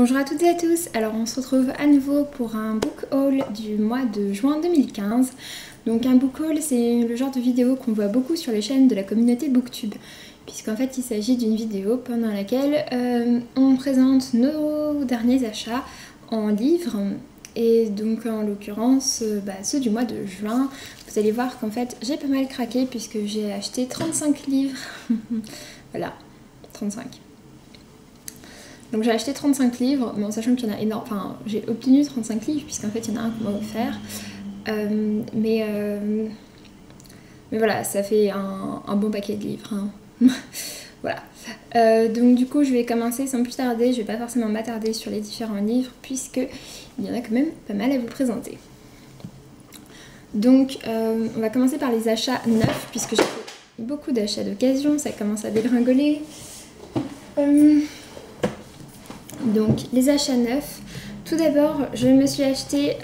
Bonjour à toutes et à tous, alors on se retrouve à nouveau pour un book haul du mois de juin 2015. Donc un book haul, c'est le genre de vidéo qu'on voit beaucoup sur les chaînes de la communauté Booktube, puisqu'en fait il s'agit d'une vidéo pendant laquelle on présente nos derniers achats en livres. Et donc en l'occurrence ceux du mois de juin. Vous allez voir qu'en fait j'ai pas mal craqué puisque j'ai acheté 35 livres. Voilà, 35. Donc j'ai acheté 35 livres, mais en sachant qu'il y en a énormément, enfin j'ai obtenu 35 livres puisqu'en fait il y en a un qu'on m'a offert. Mais voilà, ça fait un bon paquet de livres, hein. Voilà. Donc du coup je vais commencer sans plus tarder, je vais pas forcément m'attarder sur les différents livres puisque il y en a quand même pas mal à vous présenter. Donc on va commencer par les achats neufs puisque j'ai fait beaucoup d'achats d'occasion, ça commence à dégringoler. Donc les achats neufs, tout d'abord je me suis acheté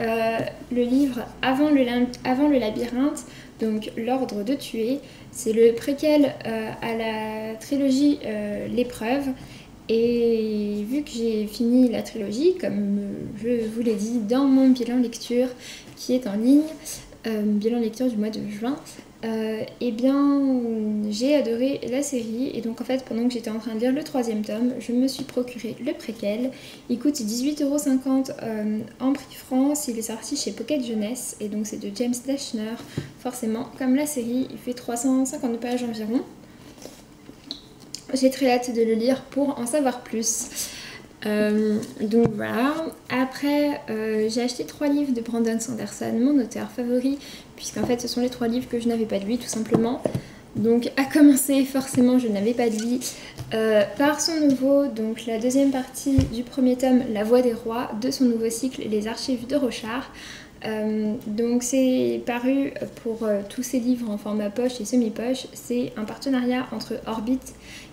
le livre avant le labyrinthe, donc l'ordre de tuer. C'est le préquel à la trilogie l'épreuve. Et vu que j'ai fini la trilogie, comme je vous l'ai dit dans mon bilan lecture qui est en ligne, bilan lecture du mois de juin, et bien j'ai adoré la série. Et donc en fait pendant que j'étais en train de lire le 3e tome, je me suis procuré le préquel. Il coûte 18,50 € en prix France, il est sorti chez Pocket Jeunesse et donc c'est de James Dashner. Forcément, comme la série, il fait 350 pages environ. J'ai très hâte de le lire pour en savoir plus. Donc voilà. Après j'ai acheté 3 livres de Brandon Sanderson, mon auteur favori, puisqu'en fait ce sont les 3 livres que je n'avais pas de lui tout simplement. Donc à commencer, forcément je n'avais pas de lui par son nouveau, donc la deuxième partie du 1er tome, La Voix des Rois, de son nouveau cycle Les Archives de Rochard. Donc c'est paru pour tous ces livres en format poche et semi-poche. C'est un partenariat entre Orbit,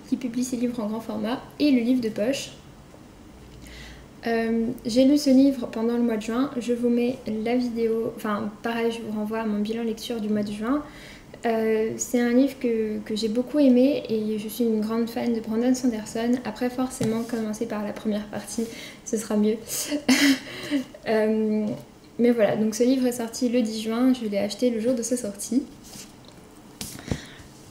qui publie ses livres en grand format, et le livre de poche. J'ai lu ce livre pendant le mois de juin, je vous mets la vidéo, enfin pareil je vous renvoie à mon bilan lecture du mois de juin. C'est un livre que j'ai beaucoup aimé et je suis une grande fan de Brandon Sanderson. Après forcément commencer par la première partie, ce sera mieux. Mais voilà, donc ce livre est sorti le 10 juin, je l'ai acheté le jour de sa sortie.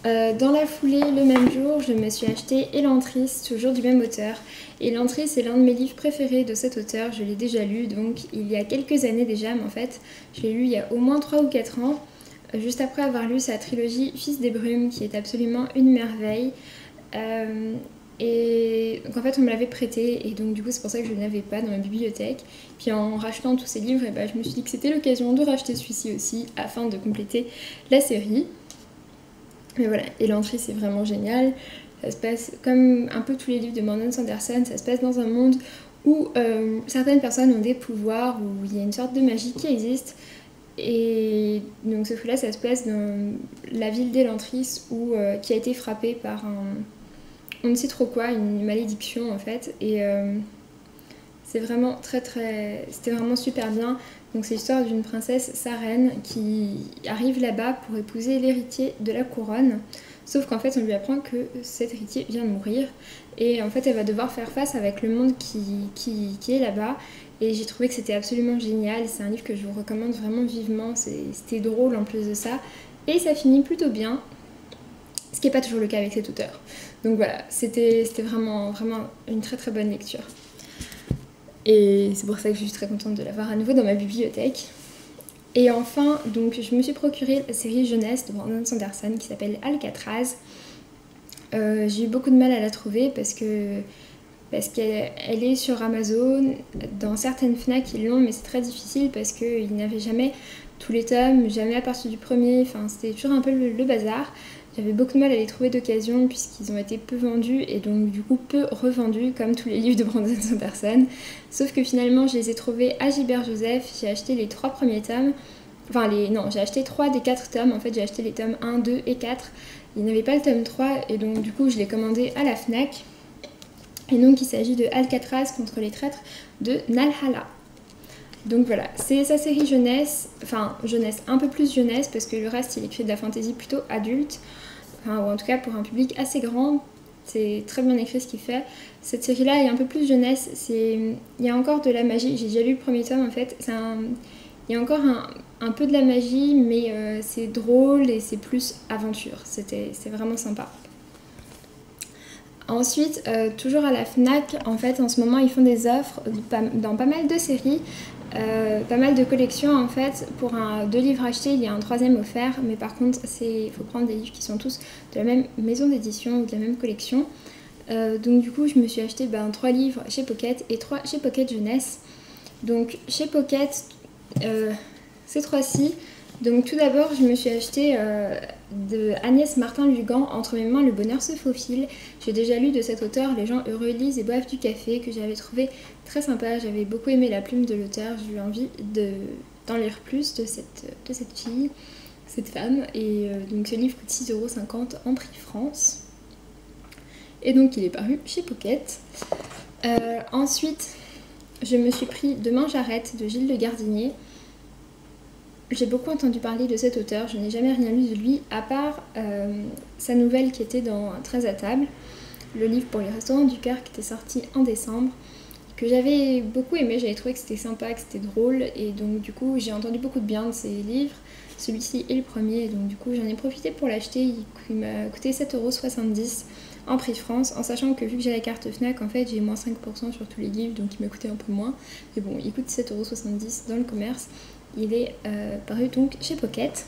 Dans la foulée, le même jour, je me suis acheté Elantris, toujours du même auteur. Elantris est l'un de mes livres préférés de cet auteur, je l'ai déjà lu donc il y a quelques années déjà, mais en fait je l'ai lu il y a au moins 3 ou 4 ans, juste après avoir lu sa trilogie Fils des Brumes, qui est absolument une merveille. Et donc en fait on me l'avait prêté et donc du coup c'est pour ça que je ne l'avais pas dans ma bibliothèque. Puis en rachetant tous ces livres, je me suis dit que c'était l'occasion de racheter celui-ci aussi afin de compléter la série. Mais voilà, Elantris c'est vraiment génial. Ça se passe comme un peu tous les livres de Brandon Sanderson, ça se passe dans un monde où certaines personnes ont des pouvoirs, où il y a une sorte de magie qui existe. Et donc ce coup-là, ça se passe dans la ville d'Elantris qui a été frappée par on ne sait trop quoi, une malédiction en fait. Et c'est vraiment c'était vraiment super bien. Donc c'est l'histoire d'une princesse Sarène qui arrive là-bas pour épouser l'héritier de la couronne. Sauf qu'en fait on lui apprend que cet héritier vient de mourir. Et en fait elle va devoir faire face avec le monde qui est là-bas. Et j'ai trouvé que c'était absolument génial. C'est un livre que je vous recommande vraiment vivement. C'était drôle en plus de ça. Et ça finit plutôt bien. Ce qui n'est pas toujours le cas avec cet auteur. Donc voilà, c'était vraiment une très très bonne lecture. Et c'est pour ça que je suis très contente de l'avoir à nouveau dans ma bibliothèque. Et enfin, donc je me suis procuré la série jeunesse de Brandon Sanderson qui s'appelle Alcatraz. J'ai eu beaucoup de mal à la trouver parce qu'elle est sur Amazon. Dans certaines Fnac ils l'ont, mais c'est très difficile parce qu'ils n'avaient jamais tous les tomes, jamais à partir du premier. Enfin, c'était toujours un peu le bazar. J'avais beaucoup de mal à les trouver d'occasion puisqu'ils ont été peu vendus et donc du coup peu revendus comme tous les livres de Brandon Sanderson. Sauf que finalement je les ai trouvés à Gilbert Joseph, j'ai acheté les 3 premiers tomes. Enfin non, j'ai acheté 3 des 4 tomes, en fait j'ai acheté les tomes 1, 2 et 4. Il n'y avait pas le tome 3 et donc du coup je l'ai commandé à la Fnac. Et donc il s'agit de Alcatraz contre les traîtres de Nalhala. Donc voilà, c'est sa série jeunesse, enfin jeunesse, un peu plus jeunesse parce que le reste il écrit de la fantasy plutôt adulte, enfin, ou en tout cas pour un public assez grand. C'est très bien écrit ce qu'il fait. Cette série-là est un peu plus jeunesse. Il y a encore de la magie. J'ai déjà lu le premier tome en fait. Il y a encore un peu de la magie, mais c'est drôle et c'est plus aventure. C'est vraiment sympa. Ensuite, toujours à la FNAC, en fait, en ce moment, ils font des offres dans pas mal de séries, pas mal de collections, en fait. Pour 2 livres achetés, il y a un 3e offert, mais par contre, il faut prendre des livres qui sont tous de la même maison d'édition ou de la même collection. Donc du coup, je me suis acheté 3 livres chez Pocket et 3 chez Pocket Jeunesse. Donc chez Pocket, ces 3-ci. Donc tout d'abord, je me suis acheté de Agnès Martin-Lugan, Entre mes mains, le bonheur se faufile. J'ai déjà lu de cet auteur Les gens heureux lisent et boivent du café, que j'avais trouvé très sympa. J'avais beaucoup aimé la plume de l'auteur. J'ai eu envie d'en lire plus de cette fille, cette femme. Et donc ce livre coûte 6,50 € en prix France. Et donc il est paru chez Pocket. Ensuite, je me suis pris Demain j'arrête de Gilles Le Gardinier. J'ai beaucoup entendu parler de cet auteur, je n'ai jamais rien lu de lui, à part sa nouvelle qui était dans 13 à table, le livre pour les restaurants du cœur qui était sorti en décembre, que j'avais beaucoup aimé, j'avais trouvé que c'était sympa, que c'était drôle, et donc du coup j'ai entendu beaucoup de bien de ses livres. Celui-ci est le premier, et donc du coup j'en ai profité pour l'acheter, il m'a coûté 7,70 € en prix France, en sachant que vu que j'ai la carte FNAC, en fait j'ai moins 5% sur tous les livres, donc il m'a coûté un peu moins, mais bon, il coûte 7,70 € dans le commerce. Il est paru donc chez Pocket.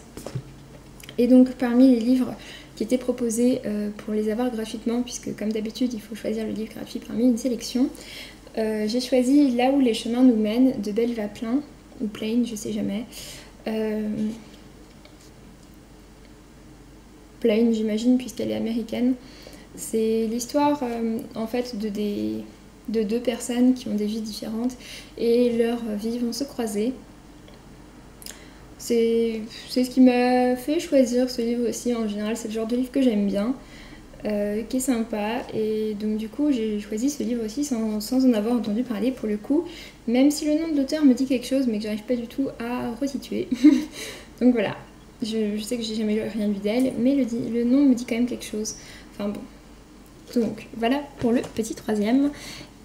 Et donc parmi les livres qui étaient proposés pour les avoir gratuitement, puisque comme d'habitude il faut choisir le livre gratuit parmi une sélection, j'ai choisi Là où les chemins nous mènent de Belva Plain, ou Plain, je sais jamais. Plain j'imagine puisqu'elle est américaine. C'est l'histoire en fait de 2 personnes qui ont des vies différentes et leurs vies vont se croiser. C'est ce qui m'a fait choisir ce livre aussi. En général, c'est le genre de livre que j'aime bien, qui est sympa. Et donc du coup, j'ai choisi ce livre aussi sans en avoir entendu parler pour le coup. Même si le nom de l'auteur me dit quelque chose, mais que j'arrive pas du tout à resituer. Donc voilà, je sais que j'ai jamais rien lu d'elle, mais le nom me dit quand même quelque chose. Enfin bon. Donc voilà pour le petit 3e.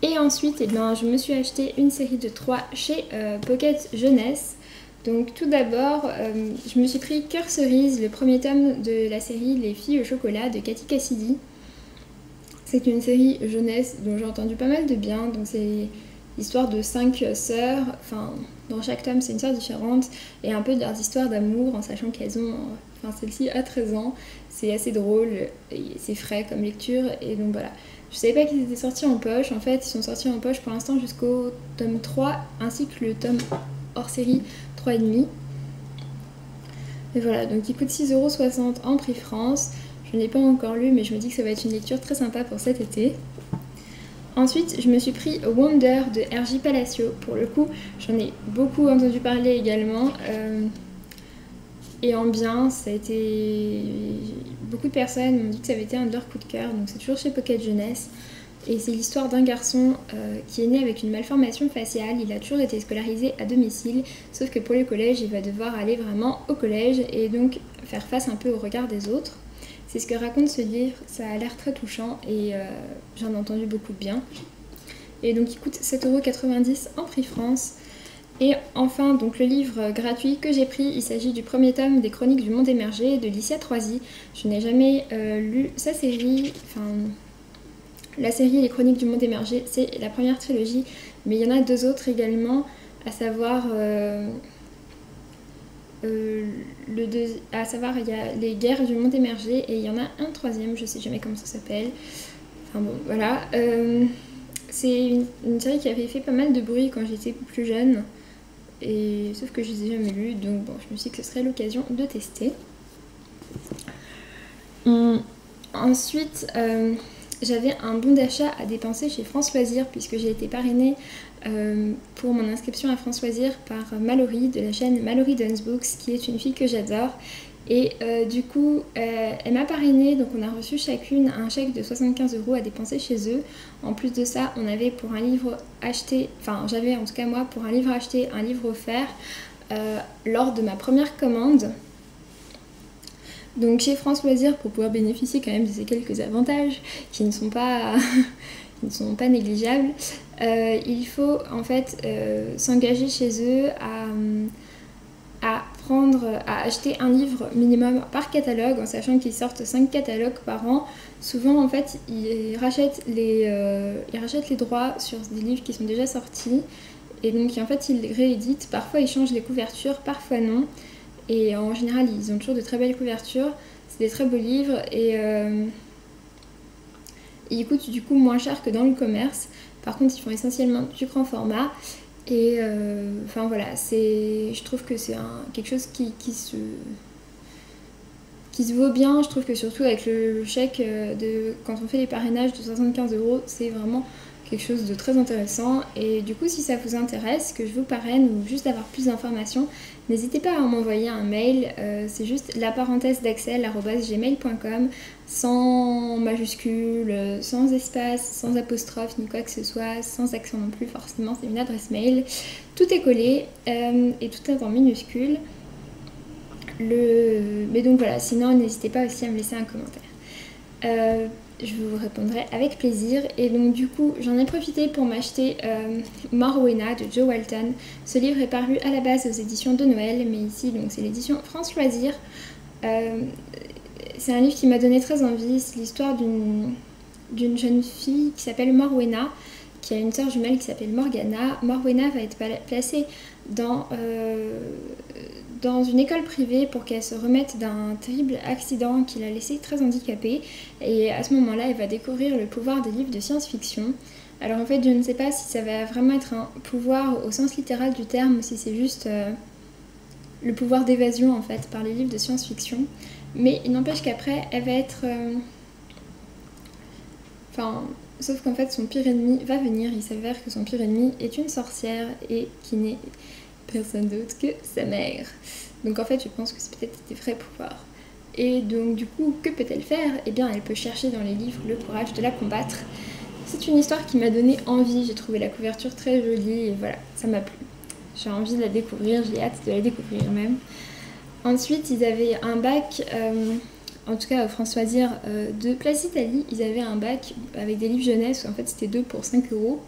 Et ensuite, je me suis acheté une série de 3 chez Pocket Jeunesse. Donc tout d'abord, je me suis pris Cœur cerise, le premier tome de la série Les filles au chocolat de Cathy Cassidy. C'est une série jeunesse dont j'ai entendu pas mal de bien. Donc c'est l'histoire de 5 sœurs, enfin dans chaque tome c'est une sœur différente, et un peu de leurs histoires d'amour en sachant qu'elles ont, celle-ci a 13 ans. C'est assez drôle, et c'est frais comme lecture, et donc voilà. Je savais pas qu'ils étaient sortis en poche, en fait ils sont sortis en poche pour l'instant jusqu'au tome 3, ainsi que le tome hors série 3,5. Et voilà, donc il coûte 6,60 € en prix France. Je ne l'ai pas encore lu, mais je me dis que ça va être une lecture très sympa pour cet été. Ensuite, je me suis pris Wonder de R.J. Palacio. Pour le coup, j'en ai beaucoup entendu parler également. Et en bien, ça a été... Beaucoup de personnes m'ont dit que ça avait été un de leurs coups de cœur. Donc c'est toujours chez Pocket Jeunesse. Et c'est l'histoire d'un garçon qui est né avec une malformation faciale. Il a toujours été scolarisé à domicile, sauf que pour le collège, il va devoir aller vraiment au collège et donc faire face un peu au regard des autres. C'est ce que raconte ce livre, ça a l'air très touchant et j'en ai entendu beaucoup de bien. Et donc il coûte 7,90 € en prix France. Et enfin, donc le livre gratuit que j'ai pris, il s'agit du premier tome des Chroniques du monde émergé de Licia Troisi. Je n'ai jamais lu sa série, la série Les Chroniques du monde émergé, c'est la première trilogie, mais il y en a 2 autres également, à savoir, il y a Les Guerres du monde émergé, et il y en a un 3e, je sais jamais comment ça s'appelle. Enfin bon, voilà. C'est une série qui avait fait pas mal de bruit quand j'étais plus jeune, et sauf que je les ai jamais lus, donc bon, je me suis dit que ce serait l'occasion de tester. Ensuite, j'avais un bon d'achat à dépenser chez France Loisirs puisque j'ai été parrainée pour mon inscription à France Loisirs par Mallory de la chaîne Mallory Dance Books, qui est une fille que j'adore. Et du coup, elle m'a parrainée, donc on a reçu chacune un chèque de 75 € à dépenser chez eux. En plus de ça, on avait pour un livre acheté, enfin j'avais en tout cas moi pour un livre acheté, un livre offert lors de ma première commande. Donc chez France Loisirs, pour pouvoir bénéficier quand même de ces quelques avantages qui ne sont pas, qui ne sont pas négligeables, il faut en fait s'engager chez eux à acheter un livre minimum par catalogue, en sachant qu'ils sortent 5 catalogues par an. Souvent en fait ils rachètent les droits sur des livres qui sont déjà sortis, et donc en fait ils les rééditent. Parfois ils changent les couvertures, parfois non, et en général ils ont toujours de très belles couvertures. C'est des très beaux livres, et ils coûtent du coup moins cher que dans le commerce. Par contre ils font essentiellement du grand format. Et enfin voilà, je trouve que c'est quelque chose qui se vaut bien. Je trouve que surtout avec le chèque quand on fait les parrainages de 75 €, c'est vraiment quelque chose de très intéressant. Et du coup, si ça vous intéresse, que je vous parraine ou juste avoir plus d'informations, n'hésitez pas à m'envoyer un mail. C'est juste laparenthèse-d'axel@gmail.com, sans majuscule, sans espace, sans apostrophe ni quoi que ce soit, sans accent non plus forcément, c'est une adresse mail. Tout est collé et tout est en minuscule. Mais donc voilà, sinon n'hésitez pas aussi à me laisser un commentaire. Je vous répondrai avec plaisir. Et donc du coup j'en ai profité pour m'acheter Morwena de Jo Walton. Ce livre est paru à la base aux éditions de Noël, mais ici donc c'est l'édition France Loisirs. C'est un livre qui m'a donné très envie. C'est l'histoire d'une jeune fille qui s'appelle Morwena, qui a une sœur jumelle qui s'appelle Morgana. Morwena va être placée dans une école privée pour qu'elle se remette d'un terrible accident qui l'a laissée très handicapée. Et à ce moment-là, elle va découvrir le pouvoir des livres de science-fiction. Alors en fait, je ne sais pas si ça va vraiment être un pouvoir au sens littéral du terme, ou si c'est juste le pouvoir d'évasion en fait par les livres de science-fiction. Mais il n'empêche qu'après, elle va être... sauf qu'en fait, son pire ennemi va venir. Il s'avère que son pire ennemi est une sorcière et qui n'est personne d'autre que sa mère. Donc en fait, je pense que c'est peut-être des vrais pouvoirs. Et donc du coup, que peut-elle faire? Eh bien, elle peut chercher dans les livres le courage de la combattre. C'est une histoire qui m'a donné envie. J'ai trouvé la couverture très jolie et voilà, ça m'a plu. J'ai envie de la découvrir, j'ai hâte de la découvrir même. Ensuite, ils avaient un bac, en tout cas France Loisirs de Place Italie, ils avaient un bac avec des livres jeunesse, où en fait c'était 2 pour 5 €.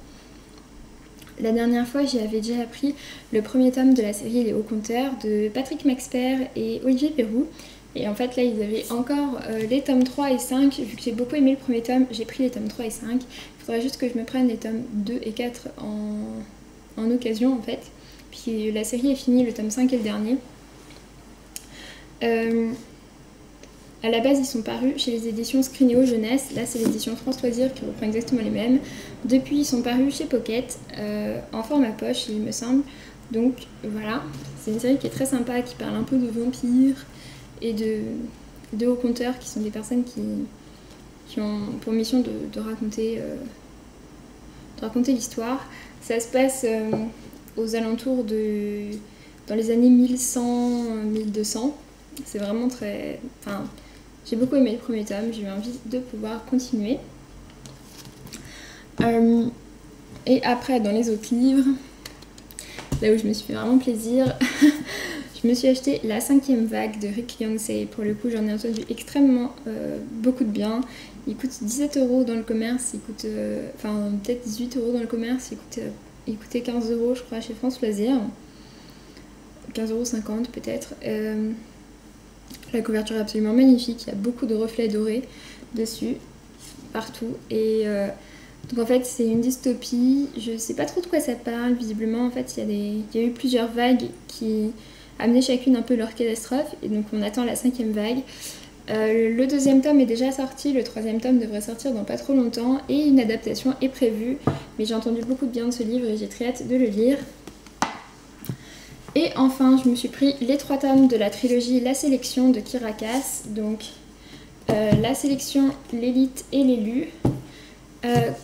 La dernière fois, j'y avais déjà appris le premier tome de la série Les Hauts Compteurs de Patrick Maxpert et Olivier Perroux. Et en fait, là, ils avaient encore les tomes 3 et 5. Vu que j'ai beaucoup aimé le premier tome, j'ai pris les tomes 3 et 5. Il faudrait juste que je me prenne les tomes 2 et 4 en occasion, en fait. Puis la série est finie, le tome 5 est le dernier. À la base, ils sont parus chez les éditions Scrinéo Jeunesse. Là, c'est l'édition France Loisirs qui reprend exactement les mêmes. Depuis, ils sont parus chez Pocket, en format poche, il me semble. Donc voilà, c'est une série qui est très sympa, qui parle un peu de vampires et de hauts conteurs, qui sont des personnes qui ont pour mission de raconter l'histoire. Ça se passe aux alentours dans les années 1100-1200. C'est vraiment très... j'ai beaucoup aimé le premier tome, j'ai eu envie de pouvoir continuer. Et après, dans les autres livres, là où je me suis fait vraiment plaisir, je me suis acheté La 5e vague de Rick Yancey. Pour le coup, j'en ai entendu extrêmement beaucoup de bien. Il coûte 17 € dans le commerce, il coûte peut-être 18 € dans le commerce, il coûtait 15 € je crois chez France Loisirs. 15,50 € peut-être. La couverture est absolument magnifique, il y a beaucoup de reflets dorés dessus, partout. Et donc en fait c'est une dystopie, je sais pas trop de quoi ça parle. Visiblement en fait il y a eu plusieurs vagues qui amenaient chacune un peu leur catastrophe, et donc on attend la 5e vague. Le 2e tome est déjà sorti, le 3e tome devrait sortir dans pas trop longtemps, et une adaptation est prévue. Mais j'ai entendu beaucoup de bien de ce livre et j'ai très hâte de le lire. Et enfin, je me suis pris les 3 tomes de la trilogie La Sélection de Kirakas, donc La Sélection, l'Élite et l'Élu.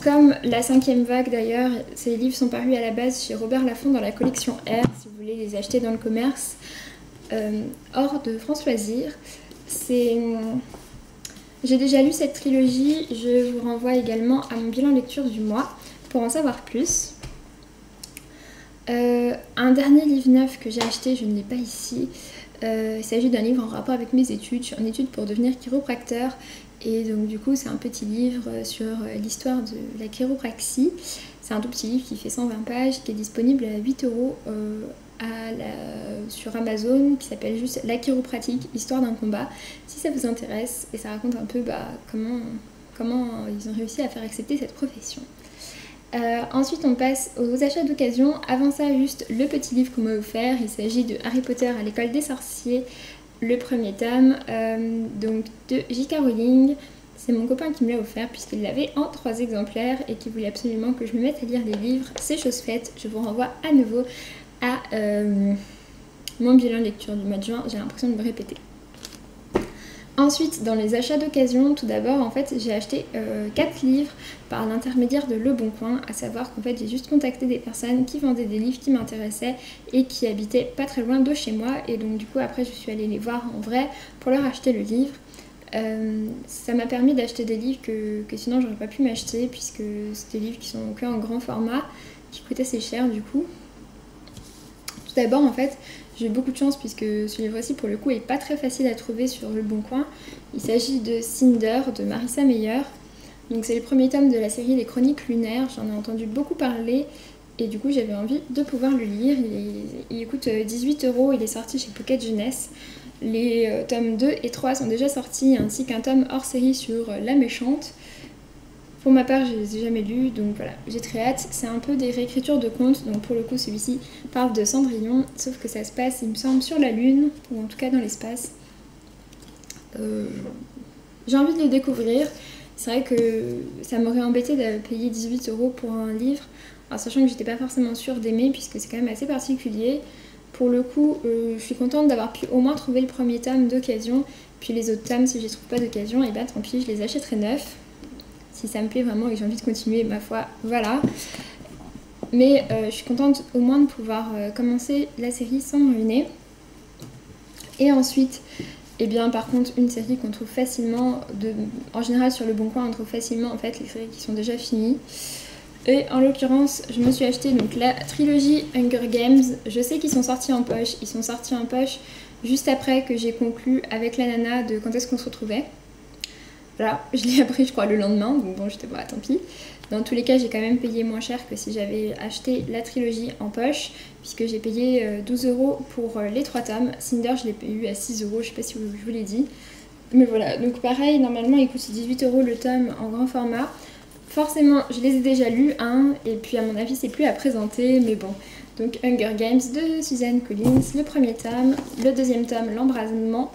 Comme la 5e vague d'ailleurs, ces livres sont parus à la base chez Robert Laffont dans la collection R, si vous voulez les acheter dans le commerce, hors de France Loisirs. J'ai déjà lu cette trilogie, je vous renvoie également à mon bilan lecture du mois pour en savoir plus. Un dernier livre neuf que j'ai acheté, je ne l'ai pas ici, Il s'agit d'un livre en rapport avec mes études. Je suis en études pour devenir chiropracteur et donc du coup c'est un petit livre sur l'histoire de la chiropraxie. C'est un tout petit livre qui fait 120 pages, qui est disponible à 8 € sur Amazon, qui s'appelle juste La chiropratique, histoire d'un combat, si ça vous intéresse. Et ça raconte un peu comment ils ont réussi à faire accepter cette profession. Ensuite on passe aux achats d'occasion. Avant ça, juste le petit livre qu'on m'a offert. Il s'agit de Harry Potter à l'école des sorciers, le premier tome, donc de J.K. Rowling. C'est mon copain qui me l'a offert puisqu'il l'avait en 3 exemplaires et qui voulait absolument que je me mette à lire des livres. C'est chose faite. Je vous renvoie à nouveau à mon bilan de lecture du mois de juin. J'ai l'impression de me répéter. Ensuite, dans les achats d'occasion, tout d'abord, en fait, j'ai acheté 4 livres par l'intermédiaire de Le Bon Coin, à savoir qu'en fait, j'ai juste contacté des personnes qui vendaient des livres qui m'intéressaient et qui habitaient pas très loin de chez moi. Et donc, du coup, après, je suis allée les voir en vrai pour leur acheter le livre. Ça m'a permis d'acheter des livres que sinon, j'aurais pas pu m'acheter, puisque c'est des livres qui sont que en grand format, qui coûtent assez cher, du coup. Tout d'abord, en fait, j'ai eu beaucoup de chance puisque ce livre-ci, pour le coup, est pas très facile à trouver sur Le Bon Coin. Il s'agit de Cinder de Marissa Meyer. Donc c'est le premier tome de la série Les Chroniques Lunaires. J'en ai entendu beaucoup parler et du coup j'avais envie de pouvoir le lire. Il coûte 18 €, il est sorti chez Pocket Jeunesse. Les tomes 2 et 3 sont déjà sortis, ainsi qu'un tome hors série sur La Méchante. Pour ma part, je ne les ai jamais lus, donc voilà, j'ai très hâte. C'est un peu des réécritures de contes, donc pour le coup, celui-ci parle de Cendrillon, sauf que ça se passe, il me semble, sur la Lune, ou en tout cas dans l'espace. J'ai envie de le découvrir. C'est vrai que ça m'aurait embêté de payer 18 € pour un livre, en sachant que j'étais pas forcément sûre d'aimer, puisque c'est quand même assez particulier. Pour le coup, je suis contente d'avoir pu au moins trouver le premier tome d'occasion, puis les autres tomes, si je les trouve pas d'occasion, et bah tant pis, je les achèterai neufs. Si ça me plaît vraiment et que j'ai envie de continuer, ma foi, voilà. Mais je suis contente au moins de pouvoir commencer la série sans me ruiner. Et ensuite, eh bien par contre, une série qu'on trouve facilement, en général sur Le Bon Coin, on trouve facilement en fait les séries qui sont déjà finies. Et en l'occurrence, je me suis acheté donc la trilogie Hunger Games. Je sais qu'ils sont sortis en poche. Ils sont sortis en poche juste après que j'ai conclu avec la nana de quand est-ce qu'on se retrouvait. Voilà, je l'ai appris je crois le lendemain, donc bon j'étais bah tant pis. Dans tous les cas j'ai quand même payé moins cher que si j'avais acheté la trilogie en poche, puisque j'ai payé 12 € pour les 3 tomes. Cinder je l'ai eu à 6 €, je sais pas si je vous l'ai dit. Mais voilà, donc pareil, normalement il coûte 18 € le tome en grand format. Forcément je les ai déjà lus, hein, et puis à mon avis c'est plus à présenter, mais bon. Donc Hunger Games de Suzanne Collins, le premier tome, le deuxième tome, L'Embrasement,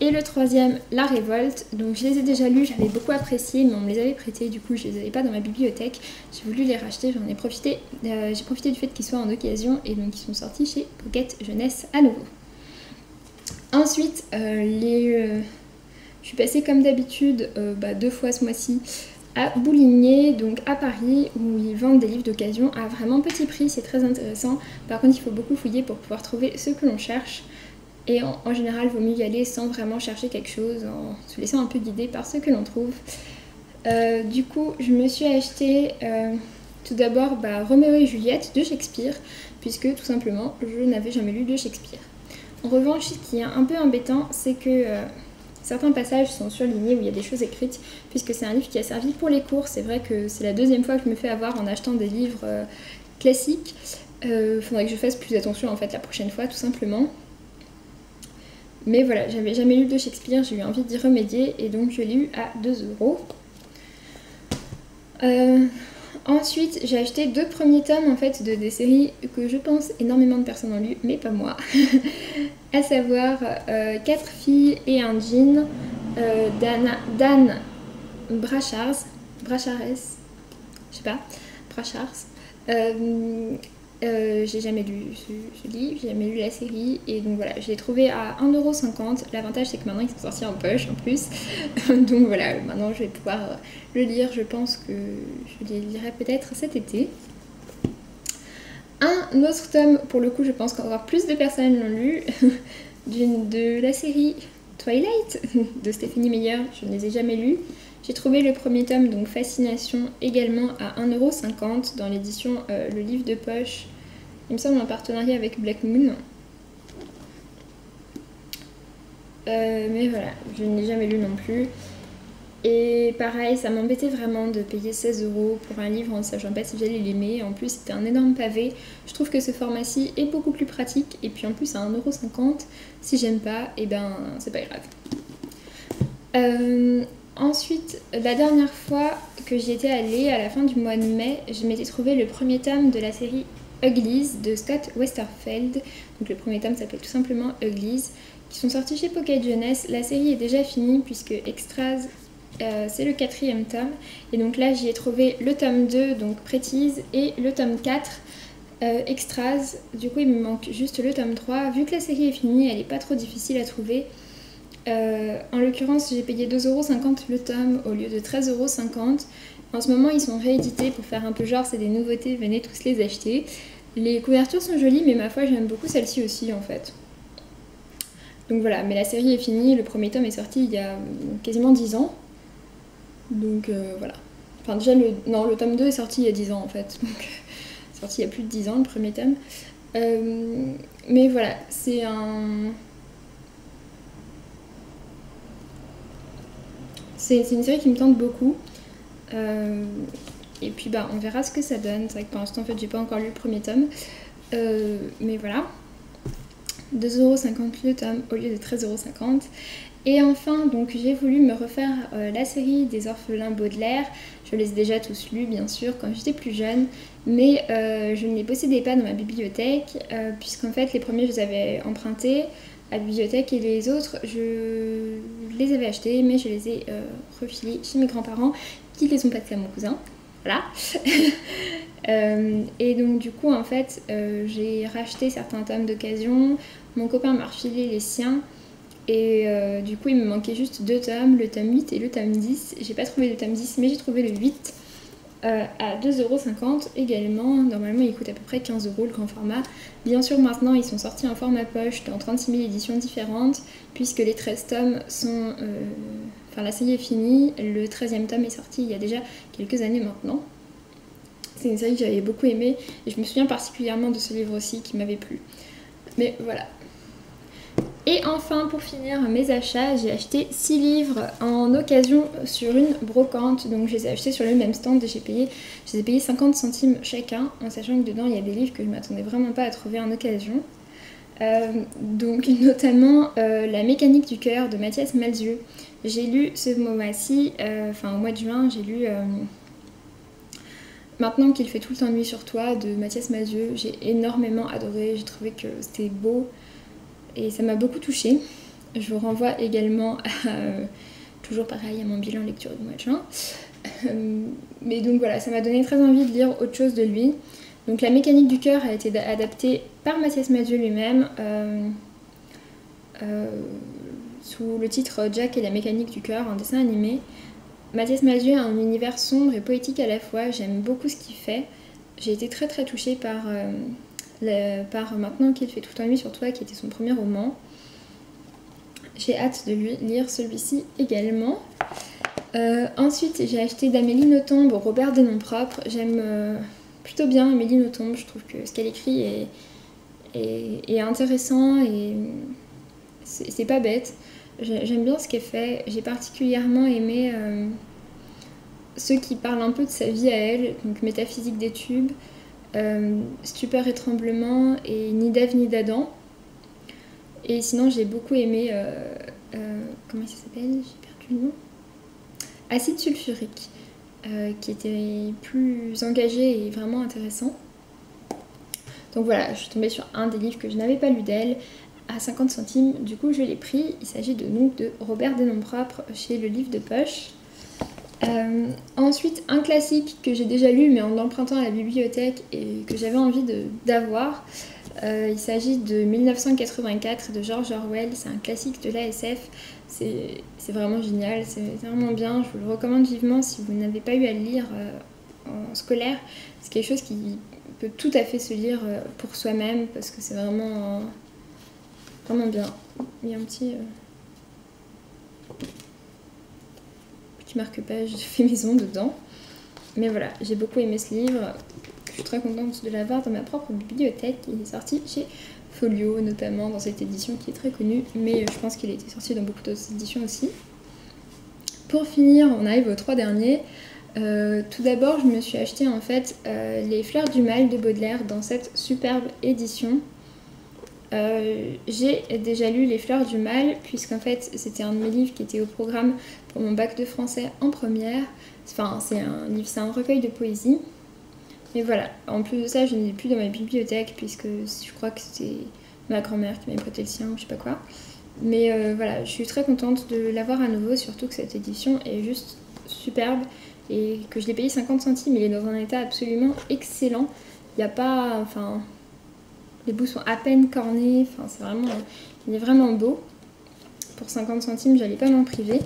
et le troisième, La Révolte. Donc je les ai déjà lus, j'avais beaucoup apprécié, mais on me les avait prêtés, du coup je les avais pas dans ma bibliothèque. J'ai voulu les racheter, j'en ai profité. J'ai profité du fait qu'ils soient en occasion et donc ils sont sortis chez Pocket Jeunesse à nouveau. Ensuite, je suis passée comme d'habitude 2 fois ce mois-ci à Bouligné, donc à Paris, où ils vendent des livres d'occasion à vraiment petit prix, c'est très intéressant. Par contre, il faut beaucoup fouiller pour pouvoir trouver ce que l'on cherche. Et en général, il vaut mieux y aller sans vraiment chercher quelque chose, en se laissant un peu guider par ce que l'on trouve. Du coup, je me suis acheté tout d'abord Roméo et Juliette de Shakespeare, puisque tout simplement, je n'avais jamais lu de Shakespeare. En revanche, ce qui est un peu embêtant, c'est que certains passages sont surlignés où il y a des choses écrites, puisque c'est un livre qui a servi pour les cours. C'est vrai que c'est la 2e fois que je me fais avoir en achetant des livres classiques. Faudrait que je fasse plus attention en fait la prochaine fois, tout simplement. Mais voilà, j'avais jamais lu de Shakespeare, j'ai eu envie d'y remédier et donc je l'ai eu à 2 €. Ensuite, j'ai acheté 2 premiers tomes en fait de des séries que je pense énormément de personnes ont lu, mais pas moi. À savoir 4 filles et un jean d'Anne Brashares, je sais pas, Brashares. J'ai jamais lu ce livre, j'ai jamais lu la série et donc voilà, je l'ai trouvé à 1,50 €. L'avantage c'est que maintenant ils sont sortis en poche en plus, donc voilà, maintenant je vais pouvoir le lire. Je pense que je les lirai peut-être cet été. Un autre tome, pour le coup je pense qu'encore plus de personnes l'ont lu, de la série Twilight de Stephenie Meyer. Je ne les ai jamais lus. J'ai trouvé le premier tome, donc Fascination, également à 1,50 € dans l'édition Le Livre de Poche. Il me semble en partenariat avec Black Moon. Mais voilà, je ne l'ai jamais lu non plus. Et pareil, ça m'embêtait vraiment de payer 16 € pour un livre en ne sachant pas si j'allais l'aimer. En plus, c'était un énorme pavé. Je trouve que ce format-ci est beaucoup plus pratique. Et puis en plus, à 1,50 €, si j'aime pas, et ben c'est pas grave. Ensuite, la dernière fois que j'y étais allée, à la fin du mois de mai, je m'étais trouvé le premier tome de la série Uglies de Scott Westerfeld. Donc le premier tome s'appelle tout simplement Uglies, qui sont sortis chez Pocket Jeunesse. La série est déjà finie puisque Extras, c'est le 4e tome. Et donc là, j'y ai trouvé le tome 2, donc Pretties, et le tome 4, Extras. Du coup, il me manque juste le tome 3. Vu que la série est finie, elle n'est pas trop difficile à trouver. En l'occurrence, j'ai payé 2,50 € le tome au lieu de 13,50 €. En ce moment, ils sont réédités pour faire un peu genre c'est des nouveautés, venez tous les acheter. Les couvertures sont jolies, mais ma foi, j'aime beaucoup celle-ci aussi en fait. Donc voilà, mais la série est finie, le premier tome est sorti il y a quasiment 10 ans. Donc voilà. Enfin, déjà, le tome 2 est sorti il y a 10 ans en fait. Donc, sorti il y a plus de 10 ans, le premier tome. Mais voilà, c'est une série qui me tente beaucoup. Et puis bah on verra ce que ça donne. C'est vrai que pour l'instant en fait j'ai pas encore lu le premier tome. Mais voilà. 2,50 € le tome au lieu de 13,50 €. Et enfin donc j'ai voulu me refaire la série des orphelins Baudelaire. Je les ai déjà tous lus bien sûr quand j'étais plus jeune. Mais je ne les possédais pas dans ma bibliothèque. Puisqu'en fait les premiers je les avais empruntés à la bibliothèque et les autres je les avais achetés mais je les ai refilés chez mes grands-parents qui les ont passés à mon cousin. Voilà. Et donc du coup en fait j'ai racheté certains tomes d'occasion, mon copain m'a refilé les siens et du coup il me manquait juste 2 tomes, le tome 8 et le tome 10. J'ai pas trouvé le tome 10 mais j'ai trouvé le 8 à 2,50 € également. Normalement il coûte à peu près 15 € le grand format. Bien sûr maintenant ils sont sortis en format poche dans 36 000 éditions différentes puisque les 13 tomes sont... Enfin la série est finie, le 13e tome est sorti il y a déjà quelques années maintenant. C'est une série que j'avais beaucoup aimée et je me souviens particulièrement de ce livre aussi qui m'avait plu. Mais voilà. Et enfin, pour finir mes achats, j'ai acheté 6 livres en occasion sur une brocante. Donc je les ai achetés sur le même stand et je les ai payés 50 centimes chacun, en sachant que dedans il y a des livres que je ne m'attendais vraiment pas à trouver en occasion. Donc notamment La mécanique du cœur de Mathias Malzieu. J'ai lu ce mois-ci, au mois de juin, j'ai lu Maintenant qu'il fait tout le temps nuit sur toi de Mathias Malzieu. J'ai énormément adoré, j'ai trouvé que c'était beau et ça m'a beaucoup touchée. Je vous renvoie également toujours pareil à mon bilan lecture du mois de juin. Mais donc voilà, ça m'a donné très envie de lire autre chose de lui. Donc La mécanique du cœur a été adaptée par Mathias Malzieu lui-même sous le titre Jack et la mécanique du cœur en dessin animé. Mathias Malzieu a un univers sombre et poétique à la fois, j'aime beaucoup ce qu'il fait. J'ai été très très touchée par Maintenant qu'il fait tout un nuit sur toi, qui était son premier roman. J'ai hâte de lire celui-ci également. Ensuite, j'ai acheté d'Amélie Nothomb Robert des noms propres. J'aime plutôt bien Amélie Nothomb, je trouve que ce qu'elle écrit est intéressant et c'est pas bête. J'aime bien ce qu'elle fait. J'ai particulièrement aimé ceux qui parlent un peu de sa vie à elle, donc Métaphysique des tubes, Stupeur et tremblement et Ni d'Ève ni d'Adam. Et sinon j'ai beaucoup aimé comment ça s'appelle, j'ai perdu le nom, Acide sulfurique, qui était plus engagé et vraiment intéressant. Donc voilà, je suis tombée sur un des livres que je n'avais pas lu d'elle à 50 centimes, du coup je l'ai pris. Il s'agit de Robert des noms propres chez Le Livre de Poche. Ensuite, un classique que j'ai déjà lu mais en l'empruntant à la bibliothèque et que j'avais envie d'avoir. Il s'agit de 1984 de George Orwell. C'est un classique de l'ASF. C'est vraiment génial, c'est vraiment bien. Je vous le recommande vivement si vous n'avez pas eu à le lire en scolaire. C'est quelque chose qui peut tout à fait se lire pour soi-même parce que c'est vraiment bien. Il y a un petit marque-page de fait maison dedans. Mais voilà, j'ai beaucoup aimé ce livre. suis très contente de l'avoir dans ma propre bibliothèque. Il est sorti chez Folio, notamment dans cette édition qui est très connue, mais je pense qu'il a été sorti dans beaucoup d'autres éditions aussi. Pour finir, on arrive aux 3 derniers. Tout d'abord, je me suis acheté en fait Les Fleurs du Mal de Baudelaire dans cette superbe édition. J'ai déjà lu Les Fleurs du Mal, puisqu'en fait c'était un de mes livres qui était au programme pour mon bac de français en première. Enfin, c'est un recueil de poésie. Mais voilà, en plus de ça, je ne l'ai plus dans ma bibliothèque, puisque je crois que c'était ma grand-mère qui m'avait prêté le sien ou je sais pas quoi. Mais voilà, je suis très contente de l'avoir à nouveau, surtout que cette édition est juste superbe et que je l'ai payé 50 centimes. Il est dans un état absolument excellent. Il n'y a pas... Enfin, les bouts sont à peine cornés. Enfin, c'est vraiment... Il est vraiment beau. Pour 50 centimes, j'allais pas m'en priver.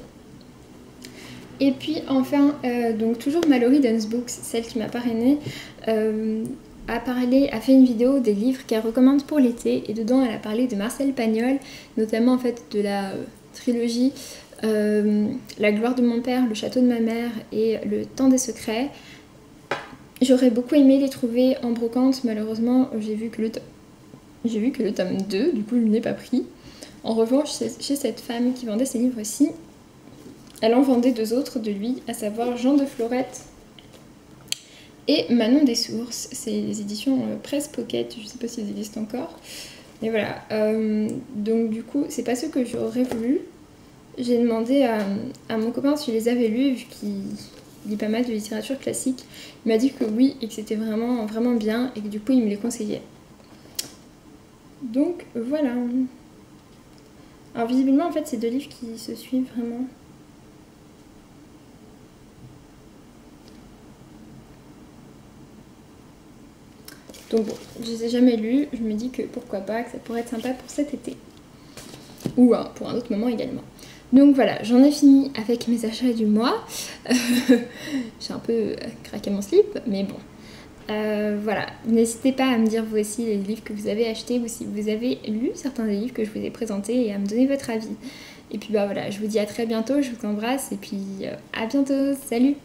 Et puis enfin, donc toujours Mallory Dunsbooks, celle qui m'a parrainée, a fait une vidéo des livres qu'elle recommande pour l'été, et dedans elle a parlé de Marcel Pagnol, notamment en fait de la trilogie La gloire de mon père, Le château de ma mère et Le temps des secrets. J'aurais beaucoup aimé les trouver en brocante, malheureusement j'ai vu que le tome 2, du coup je ne l'ai pas pris. En revanche, chez cette femme qui vendait ses livres aussi, elle en vendait 2 autres de lui, à savoir Jean de Florette et Manon des Sources. C'est les éditions Presse Pocket, je sais pas si elles existent encore. Mais voilà, donc du coup, c'est pas ceux que j'aurais voulu. J'ai demandé à mon copain s'il les avait lus, vu qu'il lit pas mal de littérature classique. Il m'a dit que oui, et que c'était vraiment, vraiment bien, et que du coup, il me les conseillait. Donc voilà. Alors visiblement, en fait, c'est 2 livres qui se suivent vraiment. Donc bon, je les ai jamais lus, je me dis que pourquoi pas, que ça pourrait être sympa pour cet été. Ou pour un autre moment également. Donc voilà, j'en ai fini avec mes achats du mois. J'ai un peu craqué mon slip, mais bon. Voilà, n'hésitez pas à me dire vous aussi les livres que vous avez achetés ou si vous avez lu certains des livres que je vous ai présentés et à me donner votre avis. Et puis bah voilà, je vous dis à très bientôt, je vous embrasse et puis à bientôt, salut!